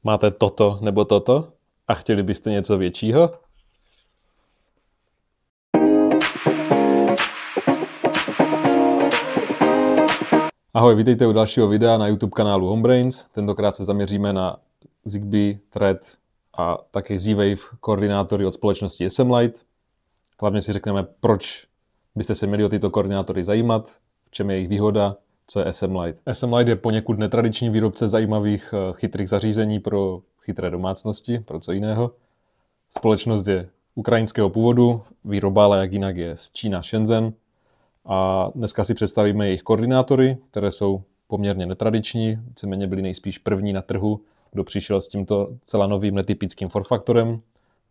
Máte toto nebo toto a chtěli byste něco většího? Ahoj, vítejte u dalšího videa na YouTube kanálu Homebrains. Tentokrát se zaměříme na Zigbee, Thread a také Z-Wave koordinátory od společnosti SMLite. Hlavně si řekneme, proč byste se měli o tyto koordinátory zajímat, v čem je jejich výhoda, co je SMLite. SMLite je poněkud netradiční výrobce zajímavých chytrých zařízení pro chytré domácnosti, pro co jiného. Společnost je ukrajinského původu, výroba ale jak jinak je z Čína, Shenzhen. A dneska si představíme jejich koordinátory, které jsou poměrně netradiční, víceméně byli nejspíš první na trhu, kdo přišel s tímto celá novým netypickým forfaktorem.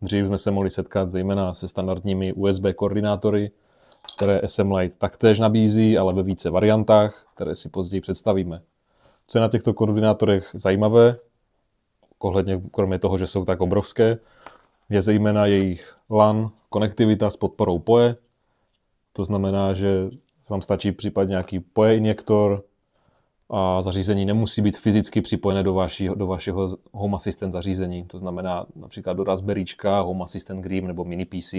Dřív jsme se mohli setkat zejména se standardními USB koordinátory, které SMLite taktéž nabízí, ale ve více variantách, které si později představíme. Co je na těchto koordinátorech zajímavé, kromě toho, že jsou tak obrovské, je zejména jejich LAN konektivita s podporou PoE. To znamená, že vám stačí případně nějaký PoE injektor a zařízení nemusí být fyzicky připojené do vašeho Home Assistant zařízení. To znamená například do Raspberryčka, Home Assistant Green nebo Mini PC.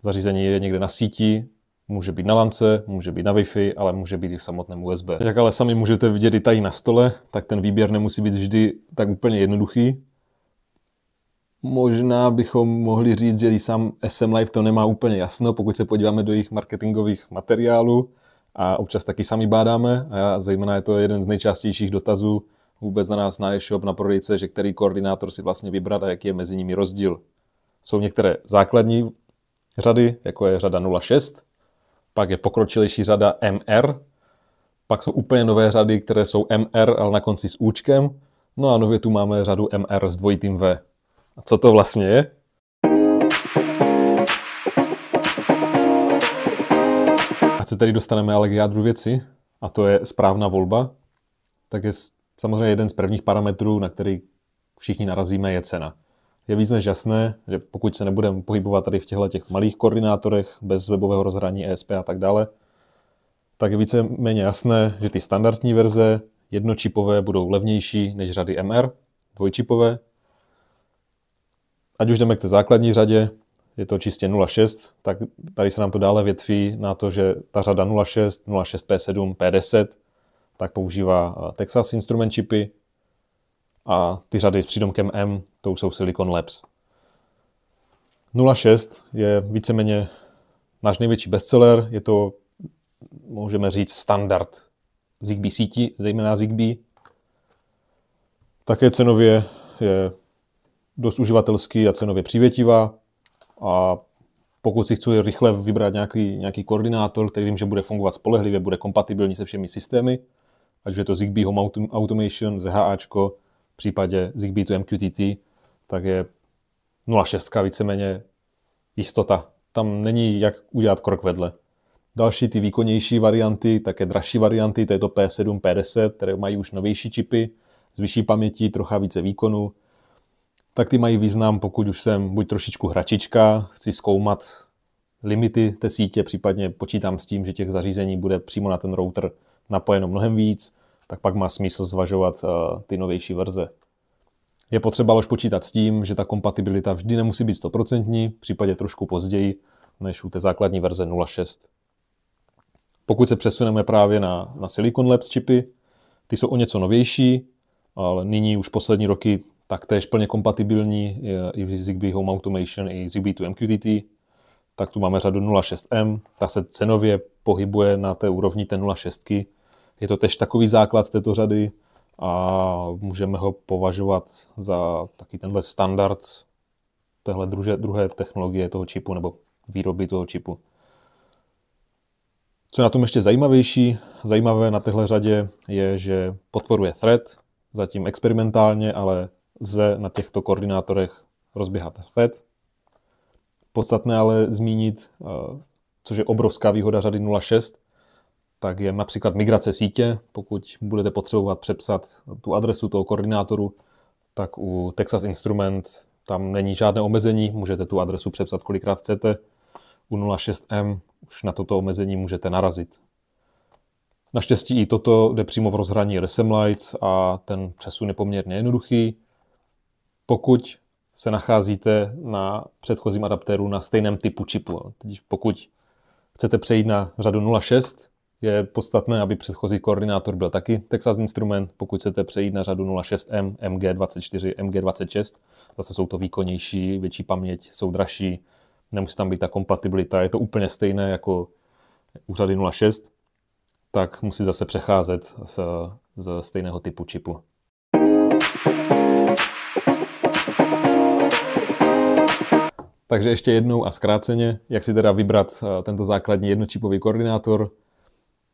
Zařízení je někde na síti, může být na lance, může být na Wi-Fi, ale může být i v samotném USB. Jak ale sami můžete vidět i tady na stole, tak ten výběr nemusí být vždy tak úplně jednoduchý. Možná bychom mohli říct, že i sám SMLite to nemá úplně jasno, pokud se podíváme do jejich marketingových materiálů a občas taky sami bádáme. A zejména je to jeden z nejčastějších dotazů vůbec na nás na e-shop, na prodejce, že který koordinátor si vlastně vybrat a jaký je mezi nimi rozdíl. Jsou některé základní řady, jako je řada 06, pak je pokročilejší řada MR, pak jsou úplně nové řady, které jsou MR, ale na konci s účkem, no a nově tu máme řadu MR s dvojitým V. A co to vlastně je? A se tady dostaneme ale k jádru věci, a to je správná volba, tak je samozřejmě jeden z prvních parametrů, na který všichni narazíme, je cena. Je víc než jasné, že pokud se nebudeme pohybovat tady v těchto malých koordinátorech, bez webového rozhraní ESP a tak dále, tak je víceméně jasné, že ty standardní verze jednočipové budou levnější než řady MR, dvojčipové. Ať už jdeme k té základní řadě, je to čistě 06, tak tady se nám to dále větví na to, že ta řada 06, 06P7, P10, tak používá Texas Instrument chipy a ty řady s přídomkem M, to už jsou Silicon Labs. 06 je víceméně náš největší bestseller, je to, můžeme říct, standard Zigbee síti, zejména Zigbee. Také cenově je dost uživatelský a cenově přívětivá a pokud si chci rychle vybrat nějaký koordinátor, který vím, že bude fungovat spolehlivě, bude kompatibilní se všemi systémy, ať už je to Zigbee Home Automation, ZHAčko, v případě Zigbee to MQTT, tak je 06 víceméně jistota. Tam není jak udělat krok vedle. Další ty výkonnější varianty, také dražší varianty, to je to P7, P10, které mají už novější čipy, s vyšší pamětí, trocha více výkonu, tak ty mají význam, pokud už jsem buď trošičku hračička, chci zkoumat limity té sítě, případně počítám s tím, že těch zařízení bude přímo na ten router napojeno mnohem víc, tak pak má smysl zvažovat ty novější verze. Je potřeba už počítat s tím, že ta kompatibilita vždy nemusí být 100%, v případě trošku později, než u té základní verze 06. Pokud se přesuneme právě na Silicon Labs čipy, ty jsou o něco novější, ale nyní už poslední roky taktéž plně kompatibilní i v Zigbee Home Automation i Zigbee to MQTT. Tak tu máme řadu 06M, ta se cenově pohybuje na té úrovni té 06. Je to tež takový základ z této řady a můžeme ho považovat za taky tenhle standard téhle druhé technologie toho čipu nebo výroby toho čipu. Co je na tom ještě zajímavé na téhle řadě je, že podporuje Thread, zatím experimentálně, ale lze na těchto koordinátorech rozběhat Thread. Podstatné ale zmínit, což je obrovská výhoda řady 06, tak je například migrace sítě. Pokud budete potřebovat přepsat tu adresu toho koordinátoru, tak u Texas Instrument tam není žádné omezení, můžete tu adresu přepsat kolikrát chcete. U 06M už na toto omezení můžete narazit. Naštěstí i toto jde přímo v rozhraní SMLite a ten přesun je poměrně jednoduchý. pokud se nacházíte na předchozím adaptéru na stejném typu čipu. Teď pokud chcete přejít na řadu 0.6, je podstatné, aby předchozí koordinátor byl taky Texas Instrument. Pokud chcete přejít na řadu 0.6M, MG24, MG26, zase jsou to výkonnější, větší paměť, jsou dražší, nemusí tam být ta kompatibilita, je to úplně stejné jako u řady 0.6, tak musí zase přecházet z stejného typu čipu. Takže ještě jednou a zkráceně, jak si teda vybrat tento základní jednočipový koordinátor.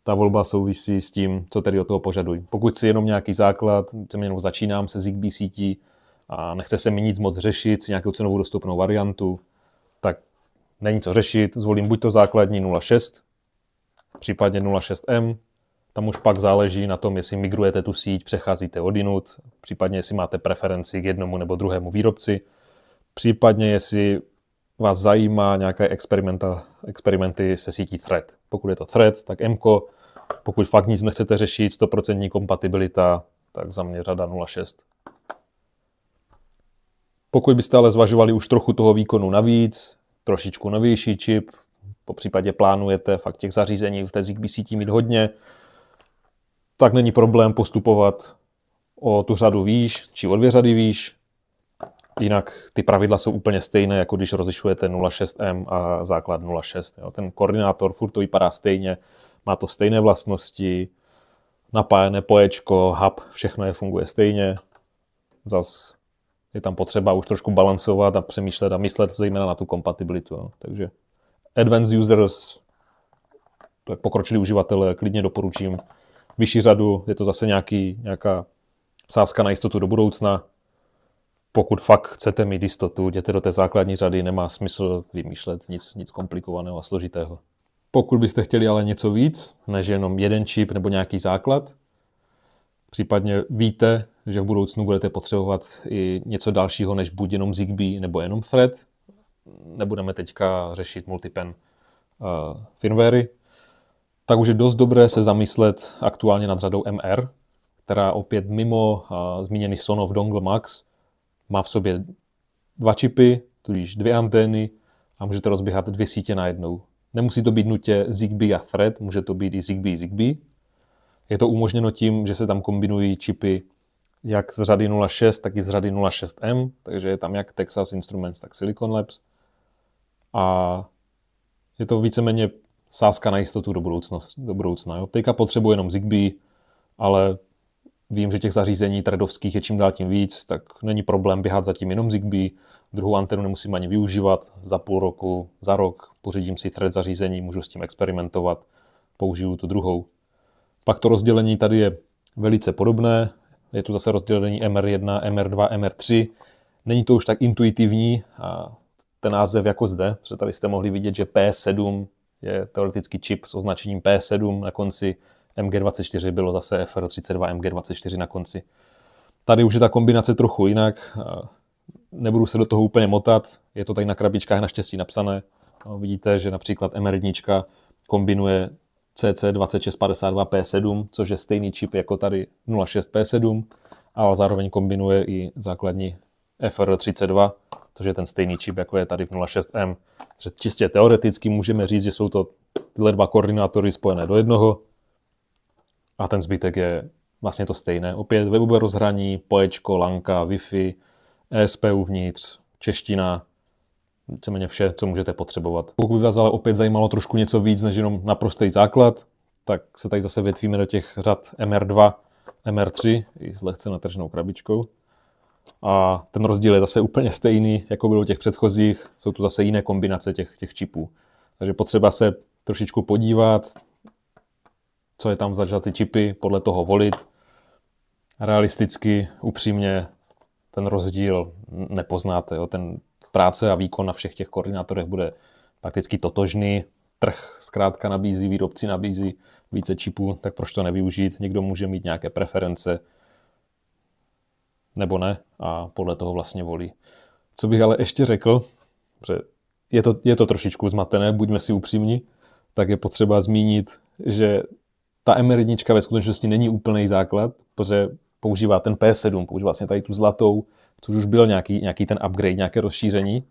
Ta volba souvisí s tím, co tedy od toho požaduji. Pokud si jenom nějaký základ, jenom začínám se Zigbee sítí a nechce se mi nic moc řešit, si nějakou cenovou dostupnou variantu, tak není co řešit, zvolím buď to základní 0.6, případně 0.6M, tam už pak záleží na tom, jestli migrujete tu síť, přecházíte odinut, případně jestli máte preferenci k jednomu nebo druhému výrobci, případně jestli vás zajímá nějaké experimenty se sítí Thread. Pokud je to Thread, tak M-ko, pokud fakt nic nechcete řešit, 100% kompatibilita, tak za mě řada 0.6. Pokud byste ale zvažovali už trochu toho výkonu navíc, trošičku novější čip, po případě plánujete fakt těch zařízení v té Zigbee síti mít hodně, tak není problém postupovat o tu řadu výš, či o 2 řady výš. Jinak ty pravidla jsou úplně stejné, jako když rozlišujete 0.6M a základ 0.6. Ten koordinátor furt to vypadá stejně, má to stejné vlastnosti, napájené poječko, hub, všechno funguje stejně. Zas je tam potřeba už trošku balancovat a přemýšlet a myslet zejména na tu kompatibilitu. Takže advanced users, tak pokročilí uživatelé, klidně doporučím vyšší řadu, je to zase nějaká sázka na jistotu do budoucna. Pokud fakt chcete mít jistotu, jděte do té základní řady, nemá smysl vymýšlet nic komplikovaného a složitého. Pokud byste chtěli ale něco víc, než jenom jeden čip nebo nějaký základ, případně víte, že v budoucnu budete potřebovat i něco dalšího než buď jenom Zigbee nebo jenom Thread, nebudeme teďka řešit multipen firmwary, tak už je dost dobré se zamyslet aktuálně nad řadou MR, která opět mimo zmíněný Sonoff Dongle Max má v sobě 2 čipy, tudíž 2 antény a můžete rozběhat 2 sítě najednou. Nemusí to být nutně Zigbee a Thread, může to být i Zigbee. Je to umožněno tím, že se tam kombinují čipy jak z řady 0.6, tak i z řady 0.6M, takže je tam jak Texas Instruments, tak Silicon Labs. A je to víceméně sázka na jistotu do budoucna. Teďka potřebuje jenom Zigbee, ale vím, že těch zařízení threadovských je čím dál tím víc, tak není problém běhat zatím jenom Zigbee. Druhou antenu nemusím ani využívat. Za půl roku, za rok pořídím si Thread zařízení, můžu s tím experimentovat, použiju tu druhou. Pak to rozdělení tady je velice podobné. Je tu zase rozdělení MR1, MR2, MR3. Není to už tak intuitivní a ten název jako zde, protože tady jste mohli vidět, že P7 je teoretický čip s označením P7 na konci, MG24 bylo zase FR32, MG24 na konci. Tady už je ta kombinace trochu jinak, nebudu se do toho úplně motat, je to tady na krabičkách naštěstí napsané. Vidíte, že například MR1 kombinuje CC2652P7, což je stejný čip jako tady 06P7, ale zároveň kombinuje i základní FR32, což je ten stejný čip, jako je tady v 06M. Takže čistě teoreticky můžeme říct, že jsou to tyhle 2 koordinátory spojené do jednoho a ten zbytek je vlastně to stejné. Opět webové rozhraní, poječko, lanka, Wi-Fi, ESP uvnitř, čeština, víceméně vše, co můžete potřebovat. Pokud by vás ale opět zajímalo trošku něco víc než jenom naprostý základ, tak se tady zase větvíme do těch řad MR2, MR3 i s lehce natrženou krabičkou. A ten rozdíl je zase úplně stejný, jako bylo u těch předchozích. Jsou tu zase jiné kombinace těch čipů. Takže potřeba se trošičku podívat, co je tam za ty čipy, podle toho volit. Realisticky, upřímně, ten rozdíl nepoznáte. Ten práce a výkon na všech těch koordinátorech bude prakticky totožný. Trh zkrátka nabízí, výrobci nabízí více čipů, tak proč to nevyužít? Někdo může mít nějaké preference, nebo ne, a podle toho vlastně volí. Co bych ale ještě řekl, že je to trošičku zmatené, buďme si upřímní, tak je potřeba zmínit, že ta MR1 ve skutečnosti není úplný základ, protože používá ten P7, používá vlastně tady tu zlatou což už byl nějaký ten upgrade, nějaké rozšíření.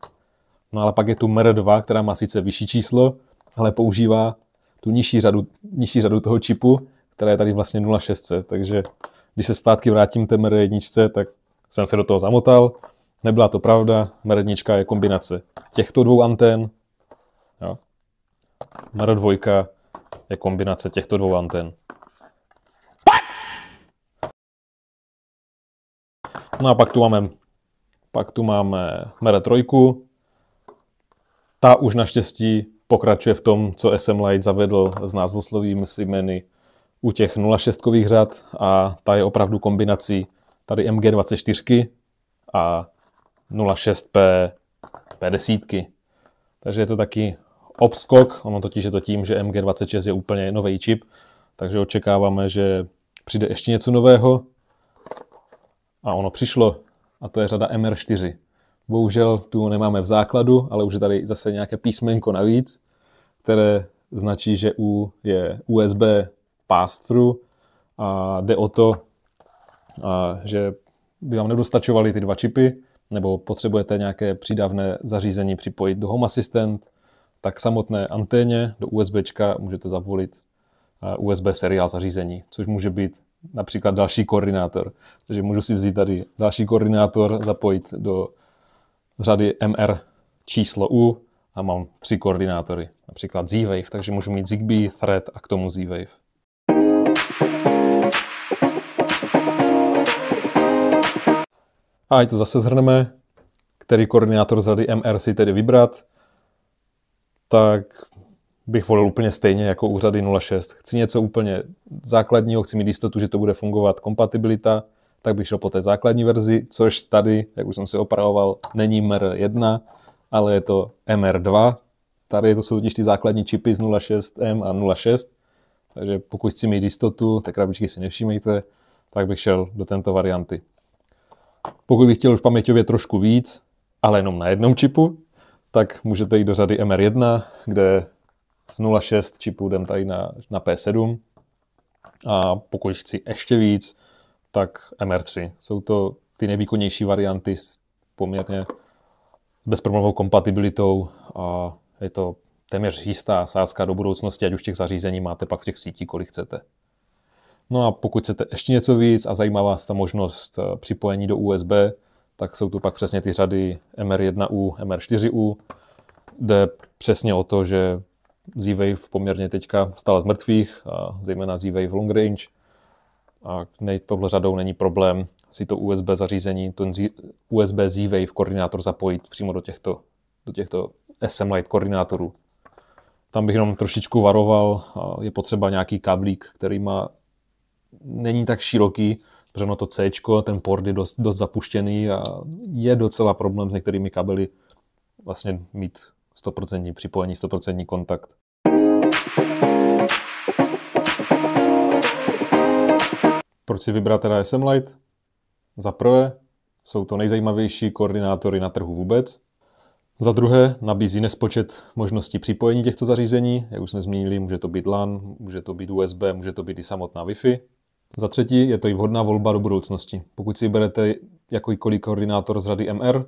No ale pak je tu MER2, která má sice vyšší číslo, ale používá tu nižší řadu toho čipu, která je tady vlastně 0600, takže když se zpátky vrátím té MER1, tak jsem se do toho zamotal. Nebyla to pravda, MER1 je kombinace těchto dvou antén. Jo. MER2 je kombinace těchto dvou antén. No a pak tu máme MER3. Ta už naštěstí pokračuje v tom, co SM Lite zavedl s názvoslovými jmény u těch 06kových řad a ta je opravdu kombinací tady MG24 a 06P P10. Takže je to taky obskok, ono totiž je to tím, že MG26 je úplně nový čip, takže očekáváme, že přijde ještě něco nového a ono přišlo a to je řada MR4. Bohužel tu nemáme v základu, ale už je tady zase nějaké písmenko navíc, které značí, že U je USB pass-through a jde o to, že by vám nedostačovaly ty dva čipy, nebo potřebujete nějaké přídavné zařízení připojit do Home Assistant, tak samotné anténě do USBčka můžete zavolit USB seriál zařízení, což může být například další koordinátor. Takže můžu si vzít tady další koordinátor, zapojit do řady MR číslo U a mám 3 koordinátory, například Z-Wave, takže můžu mít Zigbee, Thread a k tomu Z-Wave. A ať to zase shrneme, který koordinátor z řady MR si tedy vybrat, tak bych volil úplně stejně jako u řady 06. Chci něco úplně základního, chci mít jistotu, že to bude fungovat kompatibilita, tak bych šel po té základní verzi, což tady, jak už jsem se opravoval, není MER1, ale je to MR2. Tady to jsou totiž ty základní čipy z 06M a 06, takže pokud chci mít jistotu, té krabičky si nevšímejte, tak bych šel do této varianty. Pokud bych chtěl už paměťově trošku víc, ale jenom na jednom čipu, tak můžete jít do řady MR1, kde z 06 čipu jdem tady na P7. A pokud chci ještě víc, tak MR3. Jsou to ty nejvýkonnější varianty s poměrně bezproblémovou kompatibilitou a je to téměř jistá sázka do budoucnosti, ať už těch zařízení máte pak v těch sítích, kolik chcete. No a pokud chcete ještě něco víc a zajímá vás ta možnost připojení do USB, tak jsou tu pak přesně ty řady MR1U, MR4U, jde přesně o to, že Z-Wave poměrně teďka vstala z mrtvých, a zejména Z-Wave Long Range. A tohle řadou není problém si to USB zařízení, ten USB Z-Wave koordinátor zapojit přímo do těchto SM Lite koordinátorů. Tam bych jenom trošičku varoval, je potřeba nějaký kablík, který není tak široký, protože to C, ten port je dost zapuštěný a je docela problém s některými kabely vlastně mít 100% připojení, 100% kontakt. Proč si vybrat teda SM Lite? Za prvé, jsou to nejzajímavější koordinátory na trhu vůbec. Za druhé, nabízí nespočet možností připojení těchto zařízení. Jak už jsme zmínili, může to být LAN, může to být USB, může to být i samotná Wi-Fi. Za třetí, je to i vhodná volba do budoucnosti. Pokud si berete jakýkoliv koordinátor z řady MR,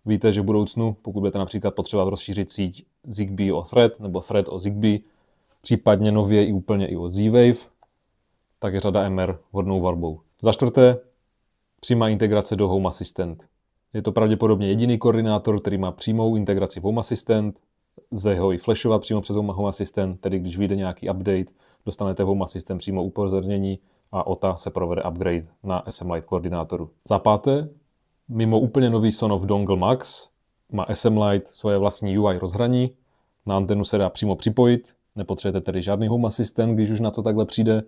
víte, že v budoucnu, pokud budete například potřebovat rozšířit síť Zigbee o Thread nebo Thread o Zigbee, případně nově i úplně i o Z-Wave, tak je řada MR vhodnou volbou. Za čtvrté, přímá integrace do Home Assistant. Je to pravděpodobně jediný koordinátor, který má přímou integraci v Home Assistant, lze ho i flashovat přímo přes Home Assistant, tedy když vyjde nějaký update, dostanete v Home Assistant přímo upozornění a OTA se provede upgrade na SM Lite koordinátoru. Za páté, mimo úplně nový Sonoff Dongle Max má SM Lite svoje vlastní UI rozhraní, na antenu se dá přímo připojit, nepotřebujete tedy žádný Home Assistant, když už na to takhle přijde,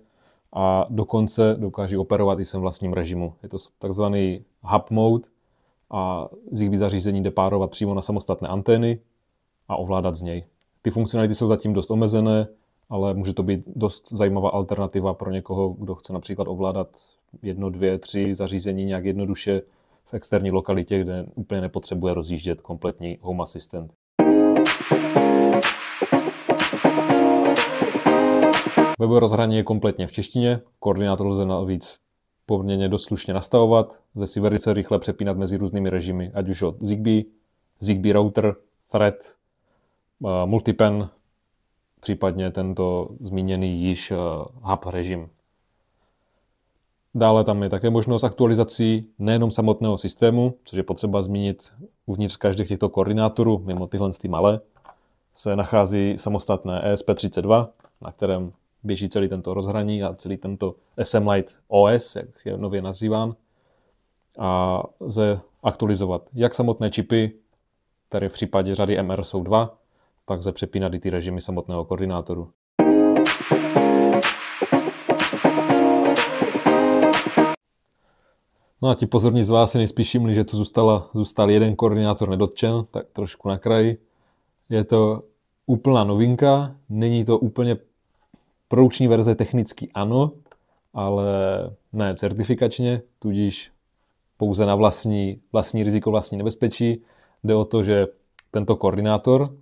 a dokonce dokáže operovat i svém vlastním režimu. Je to takzvaný hub mode a Zigbee zařízení jde párovat přímo na samostatné antény a ovládat z něj. Ty funkcionality jsou zatím dost omezené, ale může to být dost zajímavá alternativa pro někoho, kdo chce například ovládat 1, 2, 3 zařízení nějak jednoduše v externí lokalitě, kde úplně nepotřebuje rozjíždět kompletní Home Assistant. Webové rozhraní je kompletně v češtině, koordinátor lze navíc poměrně dost slušně nastavovat, lze si velice rychle přepínat mezi různými režimy, ať už od Zigbee router, Thread, Multipen, případně tento zmíněný již hub režim. Dále tam je také možnost aktualizací nejenom samotného systému, což je potřeba zmínit uvnitř každých těchto koordinátorů, mimo tyhle malé, se nachází samostatné ESP32, na kterém běží celý tento rozhraní a celý tento SM-Lite OS, jak je nově nazýván. A lze aktualizovat jak samotné čipy, které v případě řady MR jsou 2, tak lze přepínat i ty režimy samotného koordinátoru. No a ti pozorní z vás si nejspíš všimli, že tu zůstal jeden koordinátor nedotčen, tak trošku na kraji. Je to úplná novinka, není to úplně produkční verze, technicky ano, ale ne certifikačně, tudíž pouze na vlastní riziko, vlastní nebezpečí. Jde o to, že tento koordinátor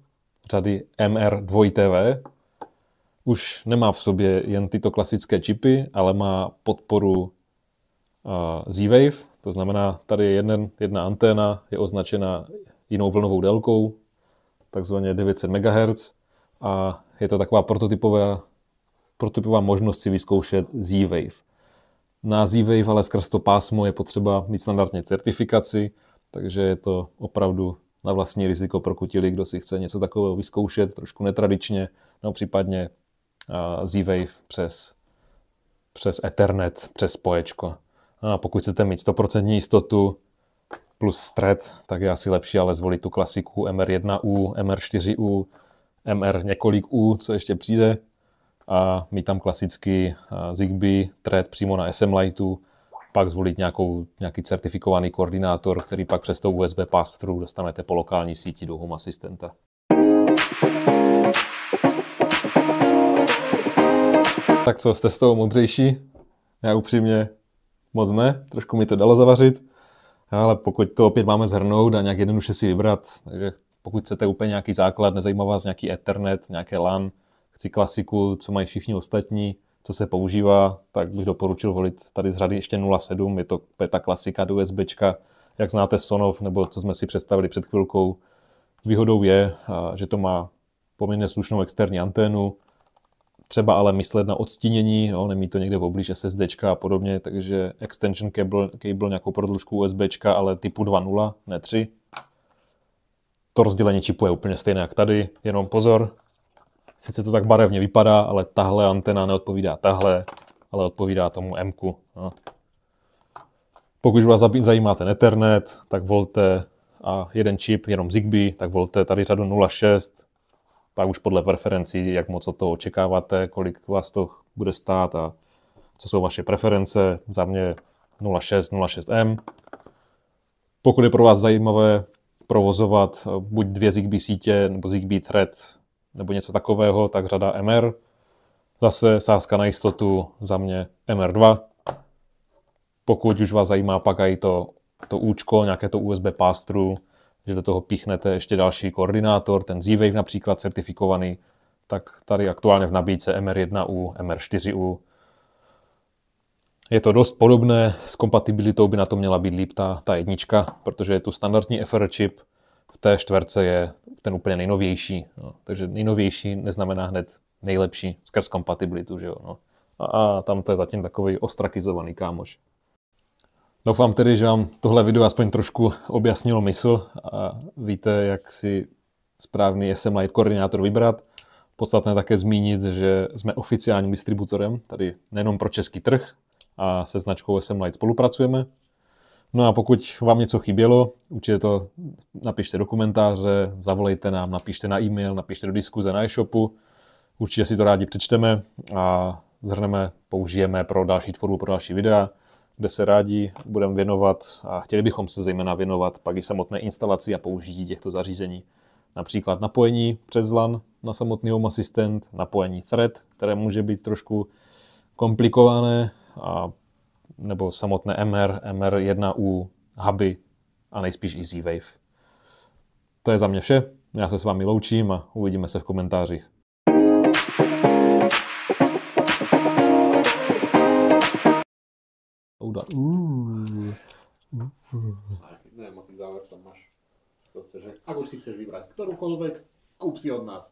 řady MR2TV už nemá v sobě jen tyto klasické čipy, ale má podporu Z-Wave, to znamená, tady je jedna anténa, je označena jinou vlnovou délkou, takzvaně 900 MHz, a je to taková prototypová možnost si vyzkoušet Z-Wave. Na Z-Wave ale skrz to pásmo je potřeba mít standardně certifikaci, takže je to opravdu na vlastní riziko pro kutily, kdo si chce něco takového vyzkoušet trošku netradičně, no případně Z-Wave přes Ethernet, přes spoječko. A pokud chcete mít 100% jistotu plus thread, tak je asi lepší ale zvolit tu klasiku MR1U, MR4U, MR několik U, co ještě přijde, a mít tam klasický Zigbee thread přímo na SM-Liteu, pak zvolit nějaký certifikovaný koordinátor, který pak přes to USB pass-through dostanete po lokální síti do Home Asistenta. Tak co, jste z toho moudřejší? Já upřímně moc ne, trošku mi to dalo zavařit, ale pokud to opět máme shrnout a nějak jednoduše si vybrat, takže pokud chcete úplně nějaký základ, nezajímá vás nějaký Ethernet, nějaké LAN, chci klasiku, co mají všichni ostatní, co se používá, tak bych doporučil volit tady z řady ještě 0.7, je to ta klasika do USBčka, jak znáte Sonov, nebo co jsme si představili před chvilkou. Výhodou je, že to má poměrně slušnou externí anténu, třeba ale myslet na odstínění, jo, nemí to někde poblíž SSDčka a podobně, takže extension cable nějakou prodlužku USBčka, ale typu 2.0, ne 3. To rozdělení čipu je úplně stejné jak tady, jenom pozor, sice to tak barevně vypadá, ale tahle antena neodpovídá tahle, ale odpovídá tomu M-ku. No. Pokud vás zajímá ten Ethernet, tak volte a jeden čip, jenom Zigbee, tak volte tady řadu 0.6, pak už podle preferencí, jak moc od toho očekáváte, kolik vás to bude stát a co jsou vaše preference. Za mě 0.6, 0.6M. Pokud je pro vás zajímavé provozovat buď 2 Zigbee sítě nebo Zigbee thread nebo něco takového, tak řada MR. Zase sázka na jistotu, za mě MR2. Pokud už vás zajímá pak i to účko, nějaké to USB pass-through, že do toho píchnete ještě další koordinátor, ten Z-Wave například certifikovaný, tak tady aktuálně v nabídce MR1U, MR4U. Je to dost podobné, s kompatibilitou by na to měla být líp ta jednička, protože je tu standardní FR čip, v té čtverce je ten úplně nejnovější. No. Takže nejnovější neznamená hned nejlepší skrz kompatibilitu, že jo. No. A tam to je zatím takový ostrakizovaný kámoš. Doufám tedy, že vám tohle video aspoň trošku objasnilo mysl a víte, jak si správný SM-Lite koordinátor vybrat. Podstatné také zmínit, že jsme oficiálním distributorem, tady nejenom pro český trh, a se značkou SM-Lite spolupracujeme. No a pokud vám něco chybělo, určitě to napište do komentáře, zavolejte nám, napište na e-mail, napište do diskuze na e-shopu. Určitě si to rádi přečteme a zhrneme, použijeme pro další tvorbu, pro další videa, kde se rádi budeme věnovat a chtěli bychom se zejména věnovat pak i samotné instalaci a použití těchto zařízení. Například napojení přes LAN na samotný Home Assistant, napojení Thread, které může být trošku komplikované, nebo samotné MR1U, huby a nejspíš i Z-Wave. To je za mě vše, já se s vámi loučím a uvidíme se v komentářích. udělat. Neviem, aký záver tam máš. Proste, že ak už si chceš vybrať ktorúkoľvek, kúp si od nás.